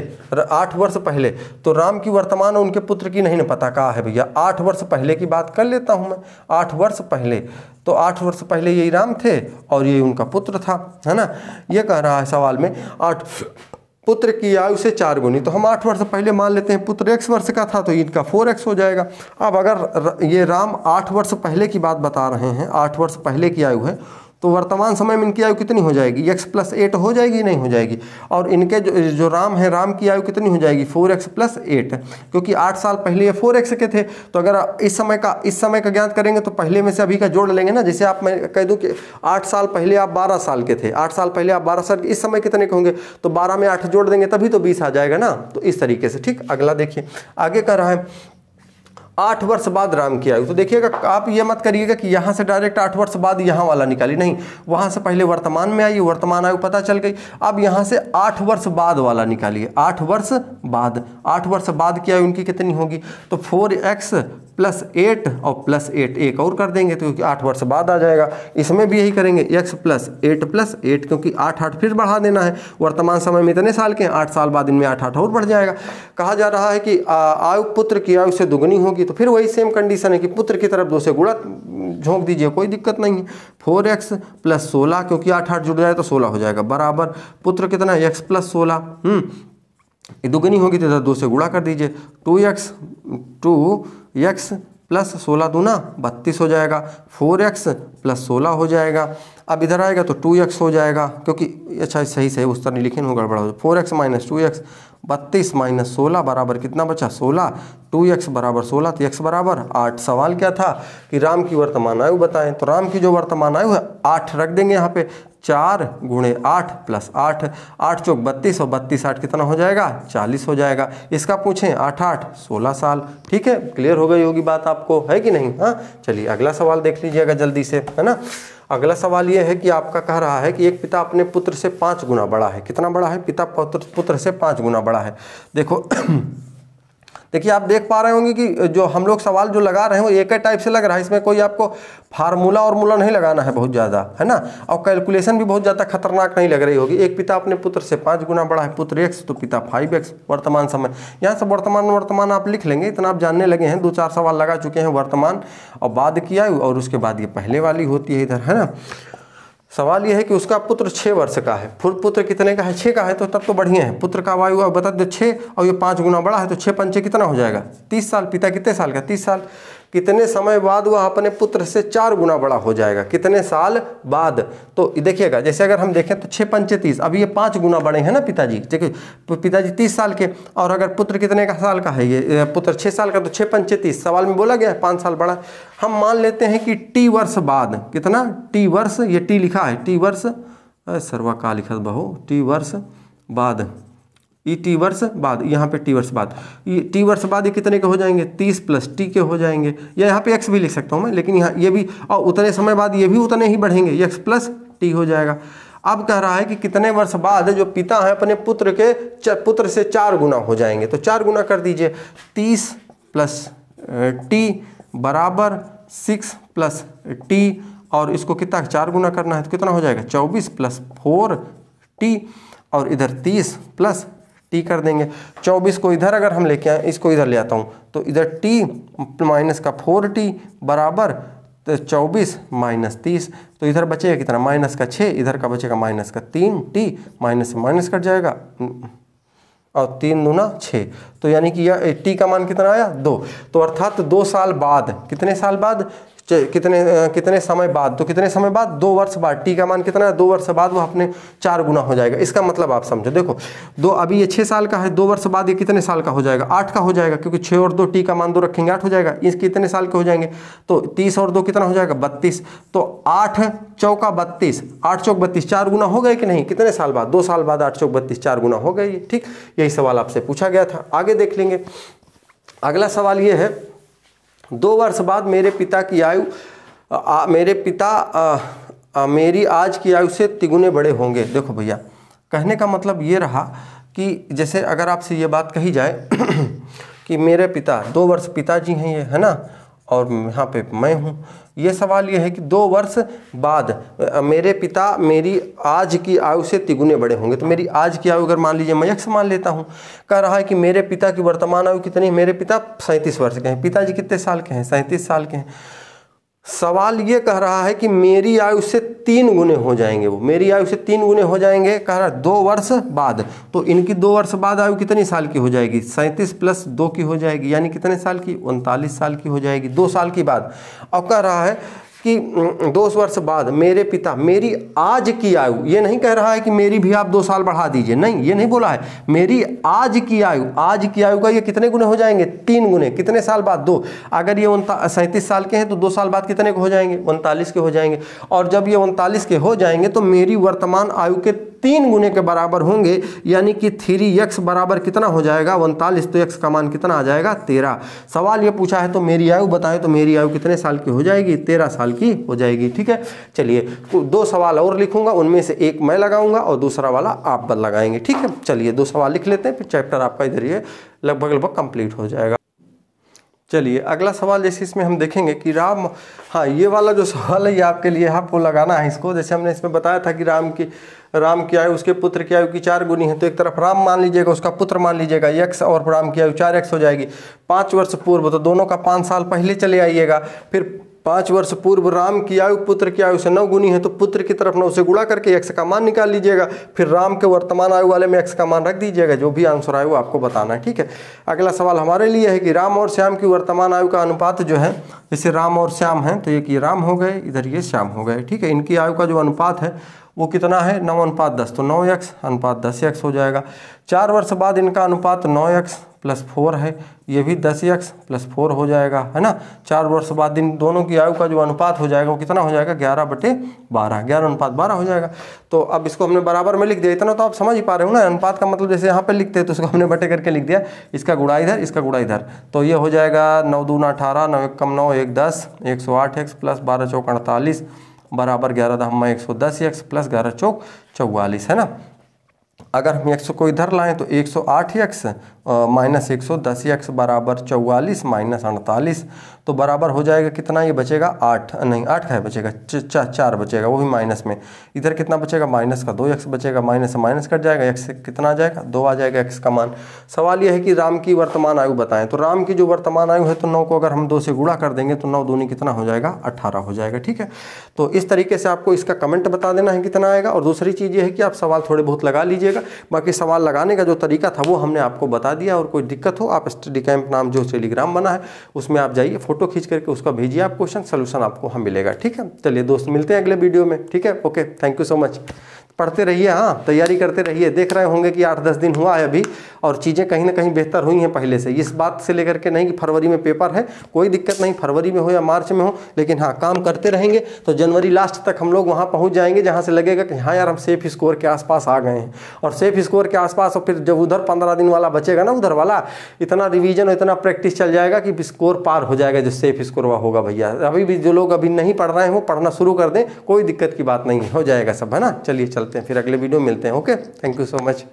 8 वर्ष पहले, तो राम की वर्तमान और उनके पुत्र की नहीं ना पता कहा है भैया, 8 वर्ष पहले की बात कर लेता हूं मैं। 8 वर्ष पहले, तो 8 वर्ष पहले यही राम थे और ये उनका पुत्र था, है ना। ये कह रहा है सवाल में 8 पुत्र की आयु से 4 गुनी, तो हम 8 वर्ष पहले मान लेते हैं, पुत्र x वर्ष का था तो इनका 4x हो जाएगा। अब अगर ये राम 8 वर्ष पहले की बात बता रहे हैं, 8 वर्ष पहले की आयु है, तो वर्तमान समय में इनकी आयु कितनी हो जाएगी? x + 8 हो जाएगी, नहीं हो जाएगी। और इनके जो राम है, राम की आयु कितनी हो जाएगी? 4x + 8, क्योंकि 8 साल पहले ये 4x के थे। तो अगर इस समय का ज्ञात करेंगे तो पहले में से अभी का जोड़ लेंगे ना। जैसे आप, मैं कह दूं कि 8 साल पहले आप 12 साल के थे, 8 साल पहले आप 12 साल, इस समय कितने के होंगे? तो 12 में 8 जोड़ देंगे तभी तो 20 आ जाएगा ना। तो इस तरीके से। ठीक, अगला देखिए, आगे कह रहा है 8 वर्ष बाद राम की आयु। तो देखिएगा, आप ये मत करिएगा कि यहाँ से डायरेक्ट 8 वर्ष बाद यहाँ वाला निकाली, नहीं, वहाँ से पहले वर्तमान में आई, वर्तमान आयु पता चल गई। अब यहाँ से 8 वर्ष बाद वाला निकालिए, 8 वर्ष बाद, 8 वर्ष बाद की आयु उनकी कितनी होगी? तो 4x + 8 और +8 एक और कर देंगे, तो क्योंकि 8 वर्ष बाद आ जाएगा। इसमें भी यही करेंगे, x + 8 + 8, क्योंकि 8 फिर बढ़ा देना है। वर्तमान समय में इतने साल के हैं, 8 साल बाद इनमें 8 और बढ़ जाएगा। कहा जा रहा है कि आयु पुत्र की आयु से दुगनी होगी, तो फिर वही सेम कंडीशन है कि पुत्र की तरफ 2 से गुणा झोंक दीजिए, कोई दिक्कत नहीं है। 4x + 16, क्योंकि 8 जुड़ जाए तो 16 हो जाएगा, बराबर पुत्र कितना है? x + 16, ये दुगनी होगी तो इधर 2 से गुणा कर दीजिए, 2x प्लस 16 दूना 32 हो जाएगा, 4x प्लस 16 हो जाएगा। अब इधर आएगा तो 2x हो जाएगा, क्योंकि अच्छा सही उस तरह नहीं लिखे ना, गड़बड़ा हो। 4x माइनस 2x, 32 माइनस 16 बराबर कितना बचा 16, 2x बराबर 16, तो x बराबर 8। सवाल क्या था कि राम की वर्तमान आयु बताएं, तो राम की जो वर्तमान आयु है 8 रख देंगे यहाँ पे, 4 गुणे 8 प्लस 8, 8 चौक 32 और 32 8 कितना हो जाएगा 40 हो जाएगा। इसका पूछें 8 8 16 साल। ठीक है, क्लियर हो गई होगी बात आपको, है कि नहीं? हाँ चलिए अगला सवाल देख लीजिएगा जल्दी से, है ना। अगला सवाल ये है कि आपका कह रहा है कि एक पिता अपने पुत्र से 5 गुना बड़ा है। कितना बड़ा है? पिता पुत्र से 5 गुना बड़ा है। देखो देखिए आप देख पा रहे होंगे कि जो हम लोग सवाल जो लगा रहे हैं वो एक ही टाइप से लग रहा है, इसमें कोई आपको फार्मूला और मूला नहीं लगाना है बहुत ज़्यादा, है ना, और कैलकुलेशन भी बहुत ज़्यादा खतरनाक नहीं लग रही होगी। एक पिता अपने पुत्र से 5 गुना बड़ा है, पुत्र x तो पिता 5x। वर्तमान समय, यहाँ से वर्तमान आप लिख लेंगे, इतना आप जानने लगे हैं, 2-4 सवाल लगा चुके हैं वर्तमान और बाद की आयु, और उसके बाद ये पहले वाली होती है इधर, है ना। सवाल यह है कि उसका पुत्र 6 वर्ष का है, पुत्र कितने का है 6 का है, तो तब तो बढ़िया है। पुत्र का आयु बता दो 6 और ये 5 गुना बड़ा है, तो 6 पंचे कितना हो जाएगा 30 साल। पिता कितने साल का 30 साल। कितने समय बाद वह अपने पुत्र से 4 गुना बड़ा हो जाएगा, कितने साल बाद। तो देखिएगा जैसे अगर हम देखें तो 6 पंचे 30, अभी ये 5 गुना बड़े हैं ना पिताजी। देखिए पिताजी 30 साल के, और अगर पुत्र कितने का साल का है, ये पुत्र 6 साल का, तो 6 पंचे 30, सवाल में बोला गया है 5 साल बड़ा। हम मान लेते हैं कि टी वर्ष बाद, कितना टी वर्ष, ये टी लिखा है टी वर्ष, सर्वा का लिखा बहु, टी वर्ष बाद, ये टी वर्ष बाद, यहाँ पे टी वर्ष बाद, ये टी वर्ष बाद ये कितने के हो जाएंगे 30 प्लस टी के हो जाएंगे, या यहाँ पे x भी लिख सकता हूँ मैं, लेकिन यहाँ ये भी, और उतने समय बाद ये भी उतने ही बढ़ेंगे, x प्लस टी हो जाएगा। अब कह रहा है कि कितने वर्ष बाद जो पिता है अपने पुत्र से 4 गुना हो जाएंगे, तो 4 गुना कर दीजिए, 30 प्लस टी बराबर 6 प्लस टी, और इसको कितना 4 गुना करना है तो कितना हो जाएगा 24 प्लस 4 टी, और इधर 30 प्लस टी कर देंगे। 24 को इधर अगर हम लेके आए, इसको इधर ले आता हूँ, तो इधर टी माइनस का 4t बराबर तो 24 माइनस 30, तो इधर बचेगा कितना माइनस का 6, इधर का बचेगा माइनस का 3t, माइनस से माइनस कट जाएगा और 3 दूना 6, तो यानी कि यह टी का मान कितना आया 2। तो अर्थात 2 साल बाद, कितने साल बाद, कितने समय बाद, तो कितने समय बाद 2 वर्ष बाद, टी का मान कितना है 2 वर्ष बाद वो अपने 4 गुना हो जाएगा। इसका मतलब आप समझो, देखो अभी ये 6 साल का है, 2 वर्ष बाद ये कितने साल का हो जाएगा 8 का हो जाएगा, क्योंकि 6 और 2 टी का मान 2 रखेंगे 8 हो जाएगा। इस कितने साल के हो जाएंगे, तो 30 और 2 कितना हो जाएगा 32, तो 8 चौका 32, 8 चौक 32, 4 गुना हो गए कि नहीं, कितने साल बाद 2 साल बाद 8 चौक 32 4 गुना हो गए। ठीक, यही सवाल आपसे पूछा गया था। आगे देख लेंगे। अगला सवाल ये है, 2 वर्ष बाद मेरे पिता की आयु मेरी आज की आयु से तिगुने बड़े होंगे। देखो भैया, कहने का मतलब ये रहा कि जैसे अगर आपसे ये बात कही जाए कि मेरे पिता 2 वर्ष पिताजी हैं ये, है ना, और यहाँ पे मैं हूँ, ये सवाल ये है कि 2 वर्ष बाद मेरे पिता मेरी आज की आयु से तिगुने बड़े होंगे। तो मेरी आज की आयु अगर मान लीजिए मैं x मान लेता हूँ, कह रहा है कि मेरे पिता की वर्तमान आयु कितनी है, मेरे पिता 37 वर्ष के हैं, पिताजी कितने साल के हैं 37 साल के हैं। सवाल ये कह रहा है कि मेरी आयु से 3 गुने हो जाएंगे, वो मेरी आयु से 3 गुने हो जाएंगे, कह रहा है 2 वर्ष बाद, तो इनकी 2 वर्ष बाद आयु कितनी साल की हो जाएगी 37 प्लस 2 की हो जाएगी, यानी कितने साल की 39 साल की हो जाएगी 2 साल की बाद। अब कह रहा है कि 2 वर्ष बाद मेरे पिता मेरी आज की आयु, ये नहीं कह रहा है कि मेरी भी आप 2 साल बढ़ा दीजिए, नहीं ये नहीं बोला है, मेरी आज की आयु का ये कितने गुने हो जाएंगे 3 गुने, कितने साल बाद 2, अगर ये 37 साल के हैं तो 2 साल बाद कितने के हो जाएंगे 39 के हो जाएंगे, और जब ये 39 के हो जाएंगे तो मेरी वर्तमान आयु के 3 गुने के बराबर होंगे, यानी कि 3x बराबर कितना हो जाएगा 39, तो x का मान कितना आ जाएगा 13। सवाल ये पूछा है तो मेरी आयु बताएं, तो मेरी आयु कितने साल की हो जाएगी 13 साल की हो जाएगी। ठीक है, चलिए 2 सवाल और लिखूंगा, उनमें से एक मैं लगाऊंगा और दूसरा वाला आप लगाएंगे। ठीक है, चलिए 2 सवाल लिख लेते हैं, फिर चैप्टर आपका इधर ये लगभग कंप्लीट हो जाएगा। चलिए अगला सवाल, जैसे इसमें हम देखेंगे कि राम, हाँ ये वाला जो सवाल है ये आपके लिए आपको लगाना है इसको। जैसे हमने इसमें बताया था कि राम की आयु उसके पुत्र की आयु की 4 गुनी है, तो एक तरफ राम मान लीजिएगा, उसका पुत्र मान लीजिएगा x, और राम की आयु 4x हो जाएगी। 5 वर्ष पूर्व, तो दोनों का 5 साल पहले चले आइएगा, फिर 5 वर्ष पूर्व राम की आयु पुत्र की आयु से 9 गुनी है, तो पुत्र की तरफ 9 से गुणा करके x का मान निकाल लीजिएगा, फिर राम के वर्तमान आयु वाले में x का मान रख दीजिएगा, जो भी आंसर आए वो आपको बताना है। ठीक है, अगला सवाल हमारे लिए है कि राम और श्याम की वर्तमान आयु का अनुपात जो है, जैसे राम और श्याम हैं तो ये राम हो गए, इधर ये श्याम हो गए। ठीक है, इनकी आयु का जो अनुपात है वो कितना है 9:10, तो 9x अनुपात 10x हो जाएगा। 4 वर्ष बाद इनका अनुपात 9x + 4 है, ये भी 10x + 4 हो जाएगा, है ना। 4 वर्ष बाद इन दोनों की आयु का जो अनुपात हो जाएगा वो कितना हो जाएगा 11/12, 11:12 हो जाएगा। तो अब इसको हमने बराबर में लिख दिया, इतना तो आप समझ ही पा रहे हो ना। अनुपात का मतलब जैसे यहाँ पे लिखते हैं तो उसको हमने बटे करके लिख दिया, इसका गुणा इधर, इसका गुणा इधर, तो ये हो जाएगा 9 दूना 18, 9 एकम 9, 1 10, 108x + 12 चौक 48 बराबर 11 दहम्मा 110x + 11 चौक 44, है ना। अगर हम x को इधर लाएं तो 108x - 110x बराबर 44 - 48, तो बराबर हो जाएगा कितना, ये बचेगा 8, नहीं 8 का है बचेगा, 4 बचेगा, वो भी माइनस में। इधर कितना बचेगा, माइनस का 2x बचेगा, माइनस से माइनस कट जाएगा, x से कितना आ जाएगा 2 आ जाएगा x का मान। सवाल यह है कि राम की वर्तमान आयु बताएं, तो राम की जो वर्तमान आयु है तो 9 को अगर हम 2 से गुणा कर देंगे तो 9 दूनी कितना हो जाएगा 18 हो जाएगा। ठीक है, तो इस तरीके से आपको इसका कमेंट बता देना है कितना आएगा। और दूसरी चीज़ ये है कि आप सवाल थोड़े बहुत लगा लीजिएगा, बाकी सवाल लगाने का जो तरीका था वो हमने आपको बता दिया। और कोई दिक्कत हो आप स्टडी कैंप नाम जो टेलीग्राम बना है उसमें आप जाइए, फोटो खींच करके उसका भेजिए, आप क्वेश्चन सोल्यूशन आपको हम मिलेगा। ठीक है, चलिए दोस्त मिलते हैं अगले वीडियो में। ठीक है, okay, thank you so much. पढ़ते रहिए, हाँ तैयारी करते रहिए। देख रहे होंगे कि 8-10 दिन हुआ है अभी और चीज़ें कहीं ना कहीं बेहतर हुई हैं पहले से। इस बात से लेकर के नहीं कि फरवरी में पेपर है, कोई दिक्कत नहीं, फरवरी में हो या मार्च में हो, लेकिन हाँ काम करते रहेंगे तो जनवरी लास्ट तक हम लोग वहाँ पहुँच जाएंगे जहाँ से लगेगा कि हाँ यार हम सेफ स्कोर के आसपास आ गए हैं। और सेफ स्कोर के आसपास, और फिर जब उधर 15 दिन वाला बचेगा ना, उधर वाला इतना रिवीजन और इतना प्रैक्टिस चल जाएगा कि स्कोर पार हो जाएगा, जो सेफ स्कोर हुआ होगा। भैया अभी भी जो लोग अभी नहीं पढ़ रहे हैं वो पढ़ना शुरू कर दें, कोई दिक्कत की बात नहीं, हो जाएगा सब, है ना। चलिए चलते हैं, फिर अगले वीडियो मिलते हैं। Okay, thank you so much.